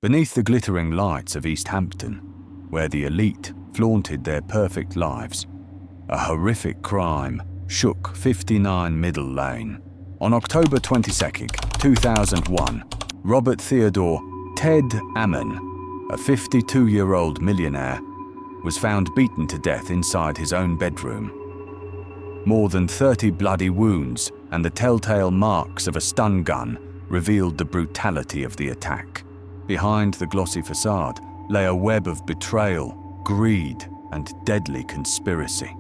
Beneath the glittering lights of East Hampton, where the elite flaunted their perfect lives, a horrific crime shook 59 Middle Lane. On October 22, 2001, Robert Theodore Ted Ammon, a 52-year-old millionaire, was found beaten to death inside his own bedroom. More than 30 bloody wounds and the telltale marks of a stun gun revealed the brutality of the attack. Behind the glossy facade lay a web of betrayal, greed, and deadly conspiracy.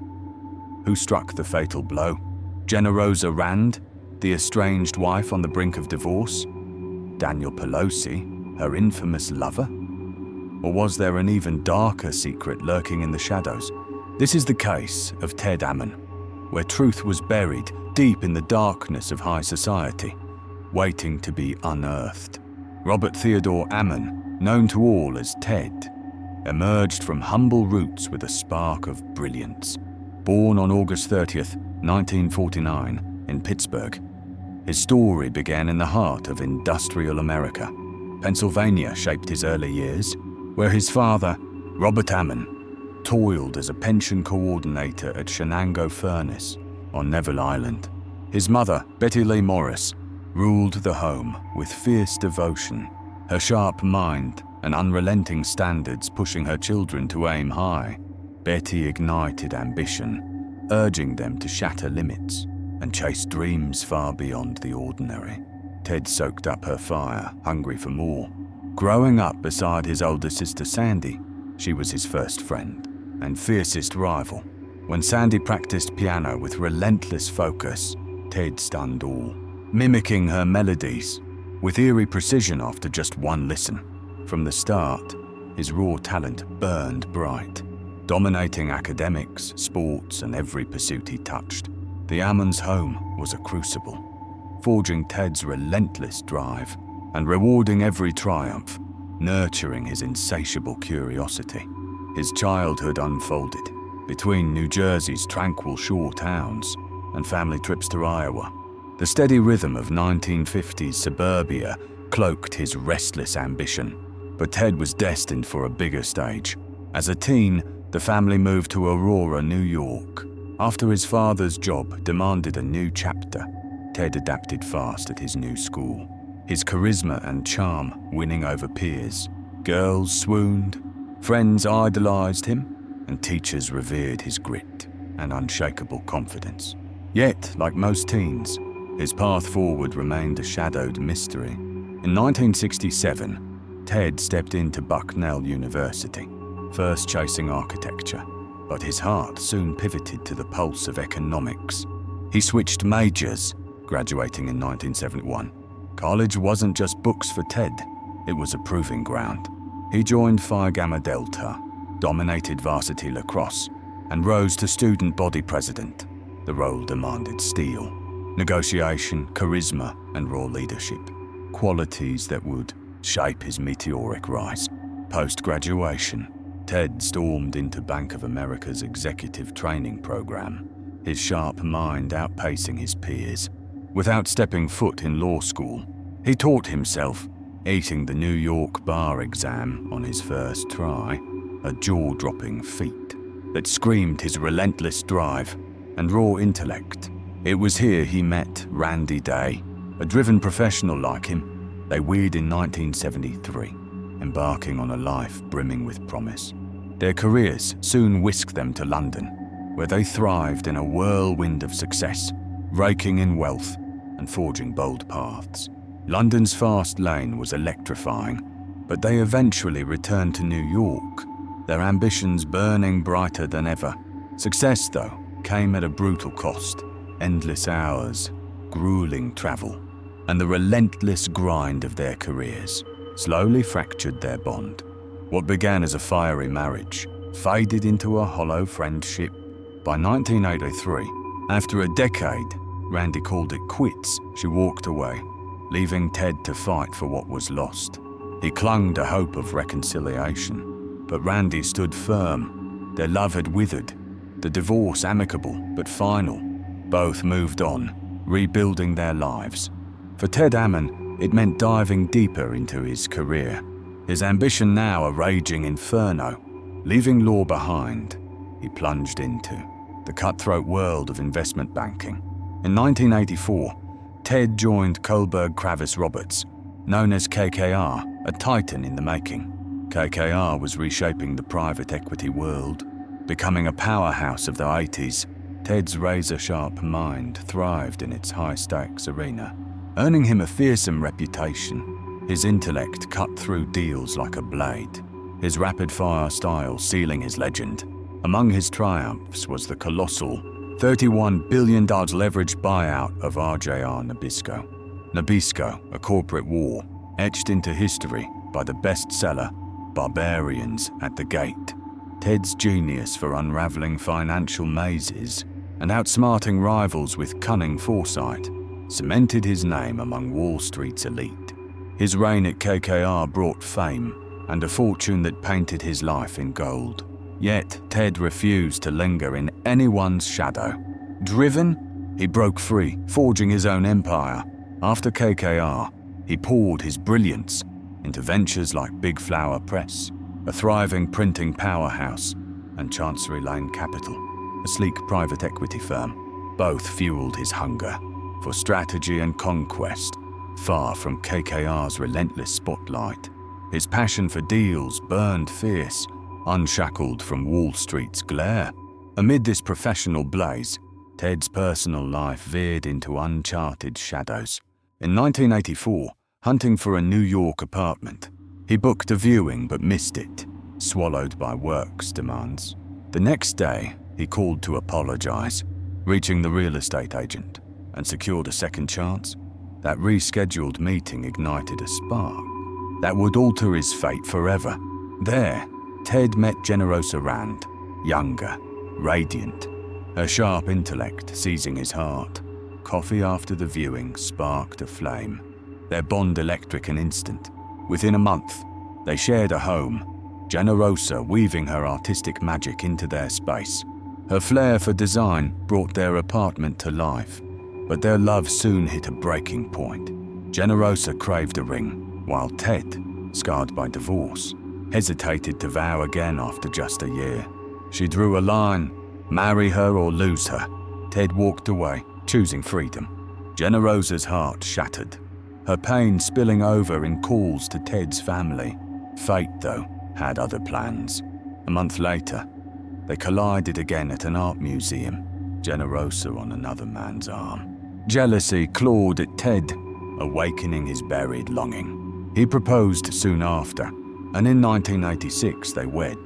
Who struck the fatal blow? Generosa Ammon, the estranged wife on the brink of divorce? Daniel Pelosi, her infamous lover? Or was there an even darker secret lurking in the shadows? This is the case of Ted Ammon, where truth was buried deep in the darkness of high society, waiting to be unearthed. Robert Theodore Ammon, known to all as Ted, emerged from humble roots with a spark of brilliance. Born on August 30th, 1949, in Pittsburgh, his story began in the heart of industrial America. Pennsylvania shaped his early years, where his father, Robert Ammon, toiled as a pension coordinator at Shenango Furnace on Neville Island. His mother, Betty Lee Morris, ruled the home with fierce devotion, her sharp mind and unrelenting standards pushing her children to aim high. Betty ignited ambition, urging them to shatter limits and chase dreams far beyond the ordinary. Ted soaked up her fire, hungry for more. Growing up beside his older sister Sandy, she was his first friend and fiercest rival. When Sandy practiced piano with relentless focus, Ted stunned all, mimicking her melodies with eerie precision after just one listen. From the start, his raw talent burned bright, dominating academics, sports, and every pursuit he touched. The Ammon's home was a crucible, forging Ted's relentless drive and rewarding every triumph, nurturing his insatiable curiosity. His childhood unfolded between New Jersey's tranquil shore towns and family trips to Iowa. The steady rhythm of 1950s suburbia cloaked his restless ambition, but Ted was destined for a bigger stage. As a teen, the family moved to Aurora, New York. After his father's job demanded a new chapter, Ted adapted fast at his new school, his charisma and charm winning over peers. Girls swooned, friends idolized him, and teachers revered his grit and unshakable confidence. Yet, like most teens, his path forward remained a shadowed mystery. In 1967, Ted stepped into Bucknell University, first chasing architecture, but his heart soon pivoted to the pulse of economics. He switched majors, graduating in 1971. College wasn't just books for Ted, it was a proving ground. He joined Phi Gamma Delta, dominated varsity lacrosse, and rose to student body president. The role demanded steel, negotiation, charisma, and raw leadership, qualities that would shape his meteoric rise. Post-graduation, Ted stormed into Bank of America's executive training program, his sharp mind outpacing his peers. Without stepping foot in law school, he taught himself, eating the New York bar exam on his first try, a jaw-dropping feat that screamed his relentless drive and raw intellect. It was here he met Randy Day, a driven professional like him. They wed in 1973, embarking on a life brimming with promise. Their careers soon whisked them to London, where they thrived in a whirlwind of success, raking in wealth and forging bold paths. London's fast lane was electrifying, but they eventually returned to New York, their ambitions burning brighter than ever. Success, though, came at a brutal cost. Endless hours, grueling travel, and the relentless grind of their careers slowly fractured their bond. What began as a fiery marriage faded into a hollow friendship. By 1983, after a decade, Randy called it quits. She walked away, leaving Ted to fight for what was lost. He clung to hope of reconciliation, but Randy stood firm. Their love had withered, the divorce amicable but final. Both moved on, rebuilding their lives. For Ted Ammon, it meant diving deeper into his career. His ambition now a raging inferno. Leaving law behind, he plunged into the cutthroat world of investment banking. In 1984, Ted joined Kohlberg Kravis Roberts, known as KKR, a titan in the making. KKR was reshaping the private equity world, becoming a powerhouse of the 80s. Ted's razor-sharp mind thrived in its high-stakes arena, earning him a fearsome reputation. His intellect cut through deals like a blade, his rapid-fire style sealing his legend. Among his triumphs was the colossal $31 billion leveraged buyout of RJR Nabisco. Nabisco, a corporate war, etched into history by the bestseller Barbarians at the Gate. Ted's genius for unraveling financial mazes and outsmarting rivals with cunning foresight cemented his name among Wall Street's elite. His reign at KKR brought fame and a fortune that painted his life in gold. Yet Ted refused to linger in anyone's shadow. Driven, he broke free, forging his own empire. After KKR, he poured his brilliance into ventures like Big Flower Press, a thriving printing powerhouse, and Chancery Lane Capital, a sleek private equity firm. Both fueled his hunger for strategy and conquest, far from KKR's relentless spotlight. His passion for deals burned fierce, unshackled from Wall Street's glare. Amid this professional blaze, Ted's personal life veered into uncharted shadows. In 1984, hunting for a New York apartment, he booked a viewing but missed it, swallowed by work's demands. The next day, he called to apologize, reaching the real estate agent, and secured a second chance. That rescheduled meeting ignited a spark that would alter his fate forever. There, Ted met Generosa Ammon, younger, radiant, her sharp intellect seizing his heart. Coffee after the viewing sparked a flame, their bond electric and instant. Within a month, they shared a home, Generosa weaving her artistic magic into their space. Her flair for design brought their apartment to life, but their love soon hit a breaking point. Generosa craved a ring, while Ted, scarred by divorce, hesitated to vow again after just a year. She drew a line, marry her or lose her. Ted walked away, choosing freedom. Generosa's heart shattered, her pain spilling over in calls to Ted's family. Fate, though, had other plans. A month later, they collided again at an art museum, Generosa on another man's arm. Jealousy clawed at Ted, awakening his buried longing. He proposed soon after, and in 1986 they wed,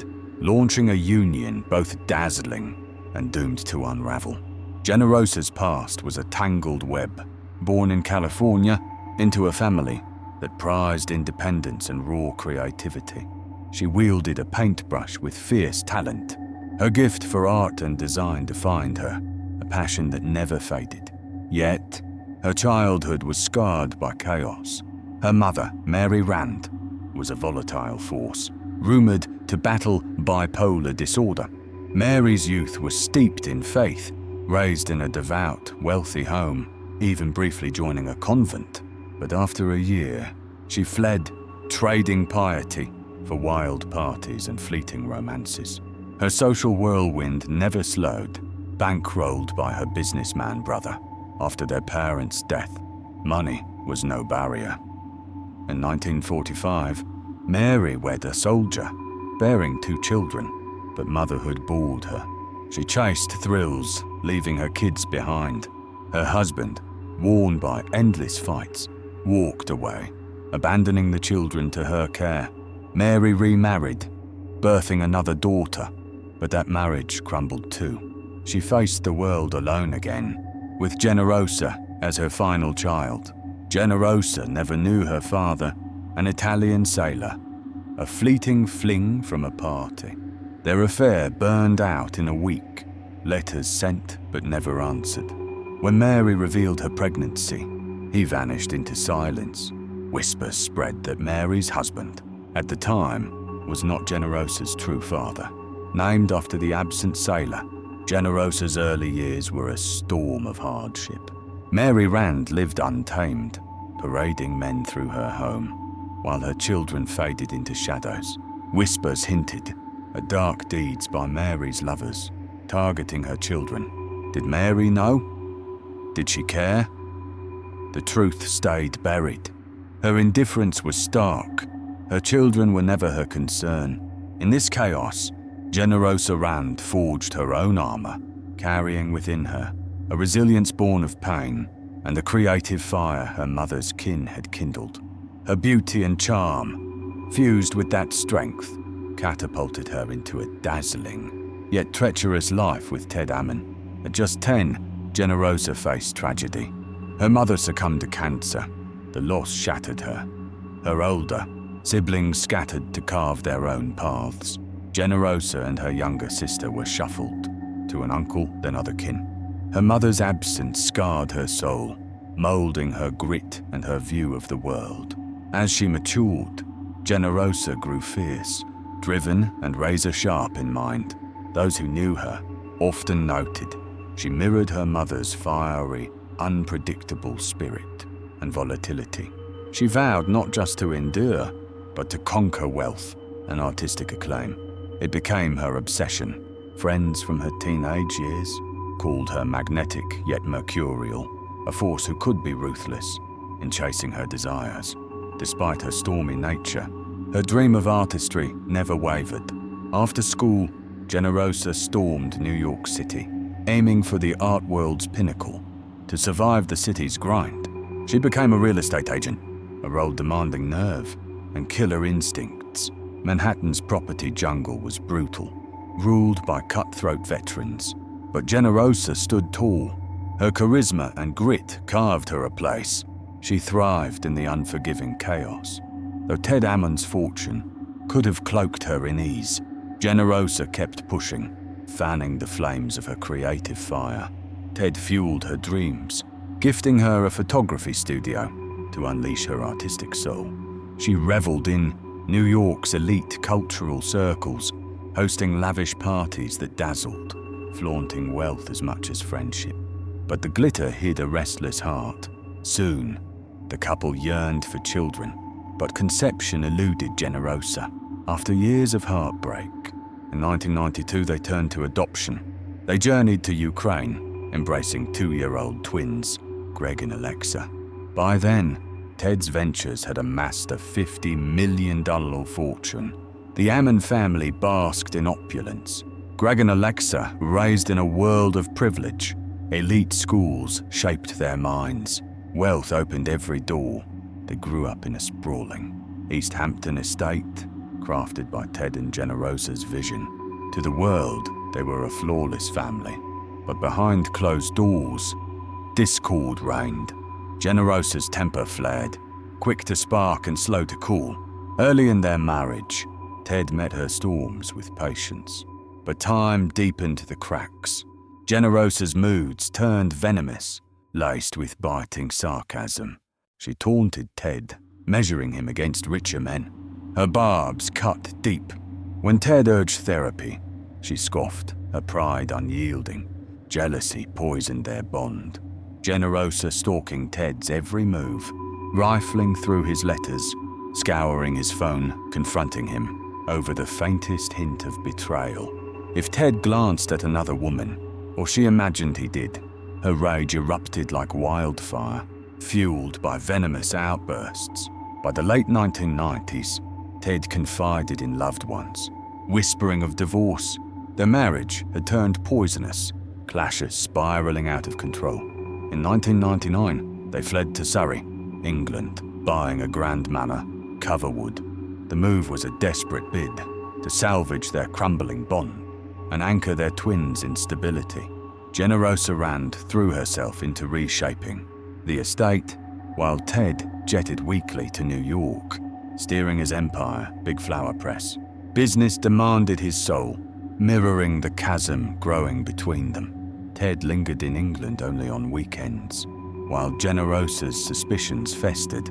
launching a union both dazzling and doomed to unravel. Generosa's past was a tangled web, born in California into a family that prized independence and raw creativity. She wielded a paintbrush with fierce talent. Her gift for art and design defined her, a passion that never faded. Yet, her childhood was scarred by chaos. Her mother, Mary Rand, was a volatile force, rumored to battle bipolar disorder. Mary's youth was steeped in faith, raised in a devout, wealthy home, even briefly joining a convent. But after a year, she fled, trading piety for wild parties and fleeting romances. Her social whirlwind never slowed, bankrolled by her businessman brother. After their parents' death, money was no barrier. In 1945, Mary wed a soldier, bearing 2 children, but motherhood bored her. She chased thrills, leaving her kids behind. Her husband, worn by endless fights, walked away, abandoning the children to her care. Mary remarried, birthing another daughter, but that marriage crumbled too. She faced the world alone again, with Generosa as her final child. Generosa never knew her father, an Italian sailor, a fleeting fling from a party. Their affair burned out in a week, letters sent but never answered. When Mary revealed her pregnancy, he vanished into silence. Whispers spread that Mary's husband, at the time, was not Generosa's true father. Named after the absent sailor, Generosa's early years were a storm of hardship. Mary Rand lived untamed, parading men through her home, while her children faded into shadows. Whispers hinted at dark deeds by Mary's lovers, targeting her children. Did Mary know? Did she care? The truth stayed buried. Her indifference was stark. Her children were never her concern. In this chaos, Generosa Ammon forged her own armor, carrying within her a resilience born of pain and the creative fire her mother's kin had kindled. Her beauty and charm, fused with that strength, catapulted her into a dazzling, yet treacherous life with Ted Ammon. At just 10, Generosa faced tragedy. Her mother succumbed to cancer. The loss shattered her. Her older siblings scattered to carve their own paths. Generosa and her younger sister were shuffled to an uncle, then other kin. Her mother's absence scarred her soul, molding her grit and her view of the world. As she matured, Generosa grew fierce, driven and razor-sharp in mind. Those who knew her often noted she mirrored her mother's fiery, unpredictable spirit and volatility. She vowed not just to endure, but to conquer wealth and artistic acclaim. It became her obsession. Friends from her teenage years called her magnetic yet mercurial, a force who could be ruthless in chasing her desires. Despite her stormy nature, her dream of artistry never wavered. After school, Generosa stormed New York City, aiming for the art world's pinnacle. To survive the city's grind, she became a real estate agent, a role demanding nerve and killer instincts. Manhattan's property jungle was brutal, ruled by cutthroat veterans. But Generosa stood tall. Her charisma and grit carved her a place. She thrived in the unforgiving chaos. Though Ted Ammon's fortune could have cloaked her in ease, Generosa kept pushing, fanning the flames of her creative fire. Ted fueled her dreams, gifting her a photography studio to unleash her artistic soul. She reveled in New York's elite cultural circles, hosting lavish parties that dazzled, flaunting wealth as much as friendship. But the glitter hid a restless heart. Soon, the couple yearned for children, but conception eluded Generosa. After years of heartbreak, in 1992 they turned to adoption. They journeyed to Ukraine, embracing 2-year-old twins, Greg and Alexa. By then, Ted's ventures had amassed a $50 million fortune. The Ammon family basked in opulence. Greg and Alexa raised in a world of privilege. Elite schools shaped their minds. Wealth opened every door. They grew up in a sprawling East Hampton estate, crafted by Ted and Generosa's vision. To the world, they were a flawless family. But behind closed doors, discord reigned. Generosa's temper flared, quick to spark and slow to cool. Early in their marriage, Ted met her storms with patience. But time deepened the cracks. Generosa's moods turned venomous, laced with biting sarcasm. She taunted Ted, measuring him against richer men. Her barbs cut deep. When Ted urged therapy, she scoffed, her pride unyielding. Jealousy poisoned their bond. Generosa stalking Ted's every move, rifling through his letters, scouring his phone, confronting him over the faintest hint of betrayal. If Ted glanced at another woman, or she imagined he did, her rage erupted like wildfire, fueled by venomous outbursts. By the late 1990s, Ted confided in loved ones, whispering of divorce. Their marriage had turned poisonous, clashes spiraling out of control. In 1999, they fled to Surrey, England, buying a grand manor, Coverwood. The move was a desperate bid to salvage their crumbling bond and anchor their twins in stability. Generosa Ammon threw herself into reshaping the estate, while Ted jetted weekly to New York, steering his empire, Big Flower Press. Business demanded his soul, mirroring the chasm growing between them. Ted lingered in England only on weekends, while Generosa's suspicions festered,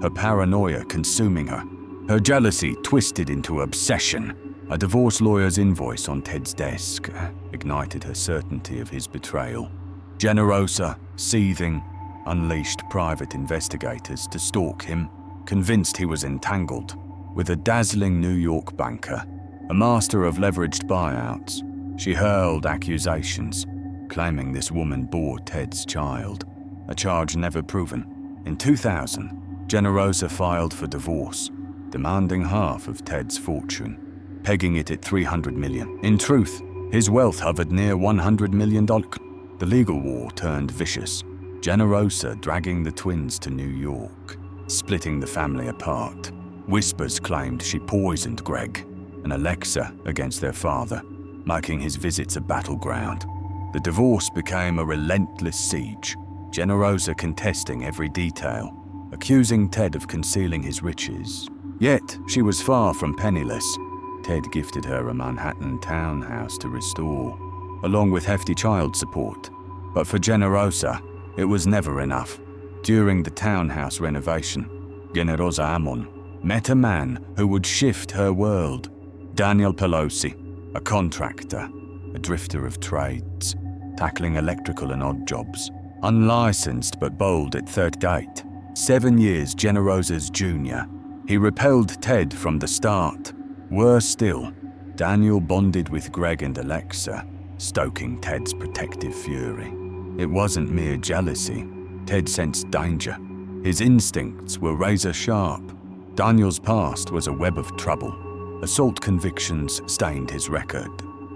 her paranoia consuming her. Her jealousy twisted into obsession. A divorce lawyer's invoice on Ted's desk ignited her certainty of his betrayal. Generosa, seething, unleashed private investigators to stalk him, convinced he was entangled with a dazzling New York banker, a master of leveraged buyouts. She hurled accusations, claiming this woman bore Ted's child, a charge never proven. In 2000, Generosa filed for divorce, demanding half of Ted's fortune, pegging it at $300 million. In truth, his wealth hovered near $100 million. The legal war turned vicious, Generosa dragging the twins to New York, splitting the family apart. Whispers claimed she poisoned Greg and Alexa against their father, making his visits a battleground. The divorce became a relentless siege, Generosa contesting every detail, accusing Ted of concealing his riches. Yet, she was far from penniless. Ted gifted her a Manhattan townhouse to restore, along with hefty child support. But for Generosa, it was never enough. During the townhouse renovation, Generosa Ammon met a man who would shift her world. Daniel Pelosi, a contractor, a drifter of trades, tackling electrical and odd jobs. Unlicensed but bold at 38, 7 years Generosa's junior, he repelled Ted from the start. Worse still, Daniel bonded with Greg and Alexa, stoking Ted's protective fury. It wasn't mere jealousy. Ted sensed danger. His instincts were razor sharp. Daniel's past was a web of trouble. Assault convictions stained his record.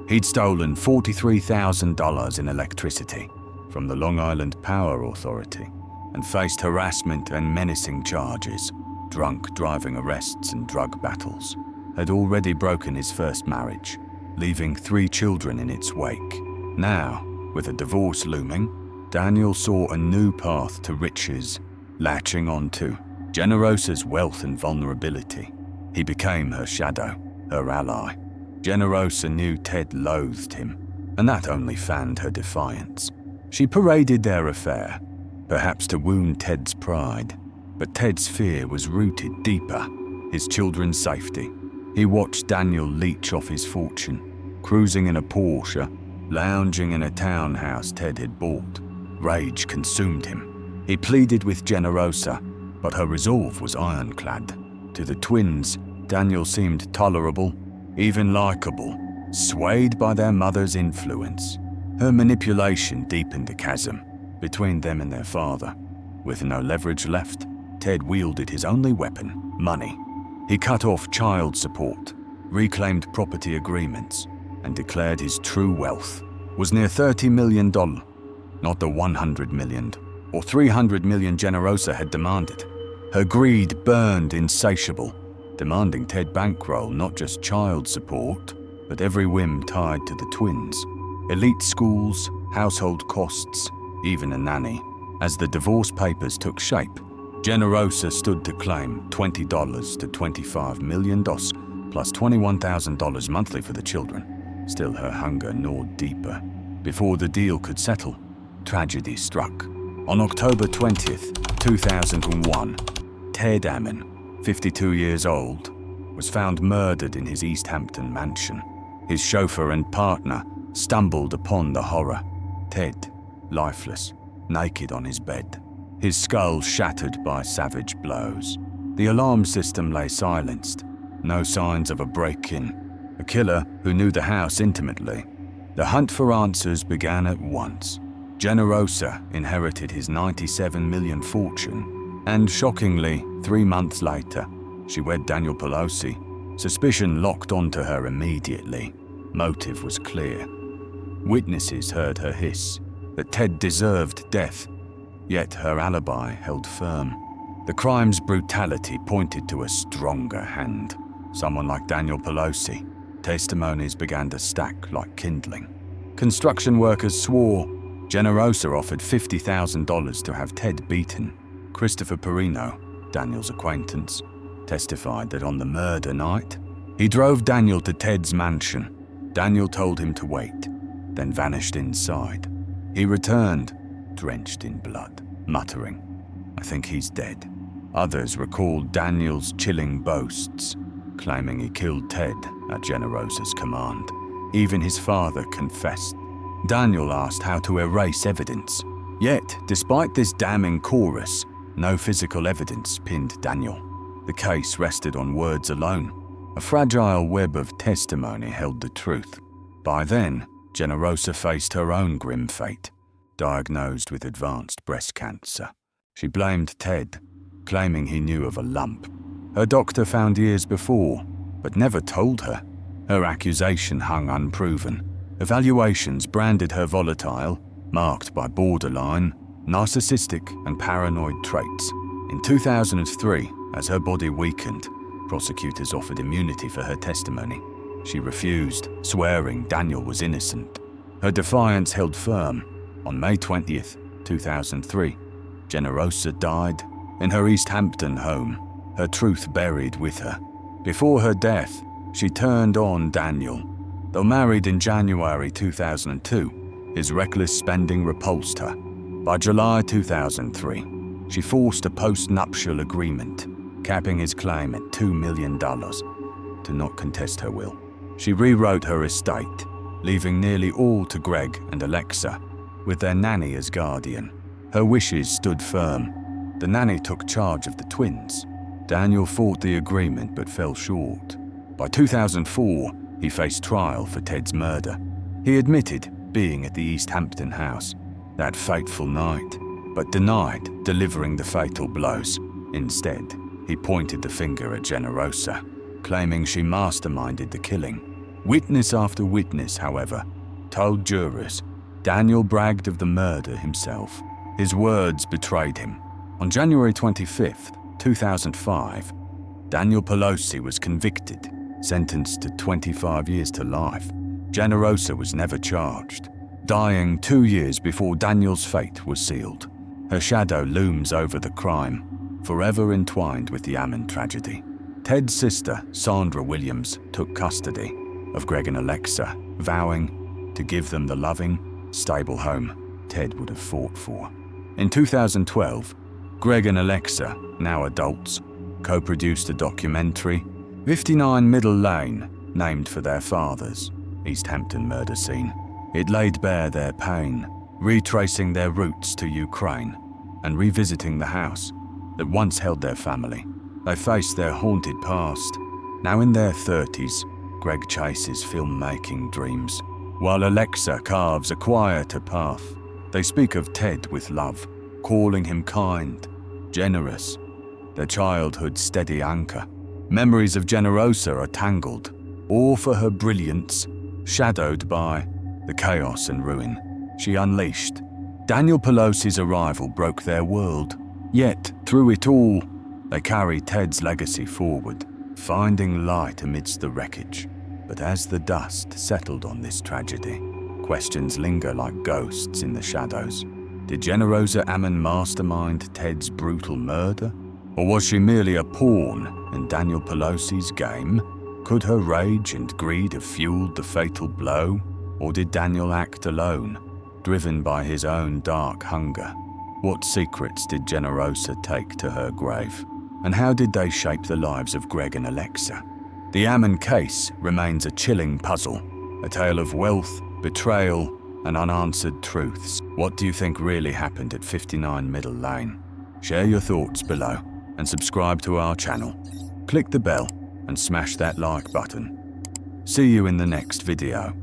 He'd stolen $43,000 in electricity from the Long Island Power Authority and faced harassment and menacing charges. Drunk driving arrests and drug battles. Had already broken his first marriage, leaving 3 children in its wake. Now, with a divorce looming, Daniel saw a new path to riches, latching onto Generosa's wealth and vulnerability. He became her shadow, her ally. Generosa knew Ted loathed him, and that only fanned her defiance. She paraded their affair, perhaps to wound Ted's pride, but Ted's fear was rooted deeper, his children's safety. He watched Daniel leech off his fortune, cruising in a Porsche, lounging in a townhouse Ted had bought. Rage consumed him. He pleaded with Generosa, but her resolve was ironclad. To the twins, Daniel seemed tolerable, even likable, swayed by their mother's influence. Her manipulation deepened the chasm between them and their father. With no leverage left, Ted wielded his only weapon, money. He cut off child support, reclaimed property agreements, and declared his true wealth was near $30 million, not the $100 million or $300 million Generosa had demanded. Her greed burned insatiable, demanding Ted bankroll not just child support, but every whim tied to the twins. Elite schools, household costs, even a nanny. As the divorce papers took shape, Generosa stood to claim $20 to $25 million, plus $21,000 monthly for the children. Still, her hunger gnawed deeper. Before the deal could settle, tragedy struck. On October 20th, 2001, Ted Ammon, 52 years old, was found murdered in his East Hampton mansion. His chauffeur and partner stumbled upon the horror. Ted, lifeless, naked on his bed, his skull shattered by savage blows. The alarm system lay silenced, no signs of a break-in. A killer who knew the house intimately. The hunt for answers began at once. Generosa inherited his $97 million fortune, and shockingly, 3 months later, she wed Daniel Pelosi. Suspicion locked onto her immediately. Motive was clear. Witnesses heard her hiss that Ted deserved death, yet her alibi held firm. The crime's brutality pointed to a stronger hand, someone like Daniel Pelosi. Testimonies began to stack like kindling. Construction workers swore. Generosa offered $50,000 to have Ted beaten. Christopher Perino, Daniel's acquaintance, testified that on the murder night, he drove Daniel to Ted's mansion. Daniel told him to wait, then vanished inside. He returned, drenched in blood, muttering, "I think he's dead." Others recalled Daniel's chilling boasts, claiming he killed Ted at Generosa's command. Even his father confessed. Daniel asked how to erase evidence. Yet, despite this damning chorus, no physical evidence pinned Daniel. The case rested on words alone. A fragile web of testimony held the truth. By then, Generosa faced her own grim fate, diagnosed with advanced breast cancer. She blamed Ted, claiming he knew of a lump her doctor found years before, but never told her. Her accusation hung unproven. Evaluations branded her volatile, marked by borderline, narcissistic, and paranoid traits. In 2003, as her body weakened, prosecutors offered immunity for her testimony. She refused, swearing Daniel was innocent. Her defiance held firm. On May 20th, 2003, Generosa died in her East Hampton home, her truth buried with her. Before her death, she turned on Daniel. Though married in January 2002, his reckless spending repulsed her. By July 2003, she forced a post-nuptial agreement, capping his claim at $2 million, to not contest her will. She rewrote her estate, leaving nearly all to Greg and Alexa, with their nanny as guardian. Her wishes stood firm. The nanny took charge of the twins. Daniel fought the agreement but fell short. By 2004, he faced trial for Ted's murder. He admitted being at the East Hampton house that fateful night, but denied delivering the fatal blows. Instead, he pointed the finger at Generosa, claiming she masterminded the killing. Witness after witness, however, told jurors Daniel bragged of the murder himself. His words betrayed him. On January 25th, 2005, Daniel Pelosi was convicted, sentenced to 25 years to life. Generosa was never charged, dying 2 years before Daniel's fate was sealed. Her shadow looms over the crime, forever entwined with the Ammon tragedy. Ted's sister, Sandra Williams, took custody of Greg and Alexa, vowing to give them the loving, stable home Ted would have fought for. In 2012, Greg and Alexa, now adults, co-produced a documentary, 59 Middle Lane, named for their father's East Hampton murder scene. It laid bare their pain, retracing their roots to Ukraine and revisiting the house that once held their family. They faced their haunted past. Now in their 30s, Greg chases filmmaking dreams, while Alexa carves a quieter path. They speak of Ted with love, calling him kind, generous, their childhood's steady anchor. Memories of Generosa are tangled, all for her brilliance, shadowed by the chaos and ruin she unleashed. Daniel Pelosi's arrival broke their world, yet through it all, they carry Ted's legacy forward, finding light amidst the wreckage. But as the dust settled on this tragedy, questions linger like ghosts in the shadows. Did Generosa Ammon mastermind Ted's brutal murder? Or was she merely a pawn in Daniel Pelosi's game? Could her rage and greed have fueled the fatal blow? Or did Daniel act alone, driven by his own dark hunger? What secrets did Generosa take to her grave? And how did they shape the lives of Greg and Alexa? The Ammon case remains a chilling puzzle, a tale of wealth, betrayal, and unanswered truths. What do you think really happened at 59 Middle Lane? Share your thoughts below and subscribe to our channel. Click the bell and smash that like button. See you in the next video.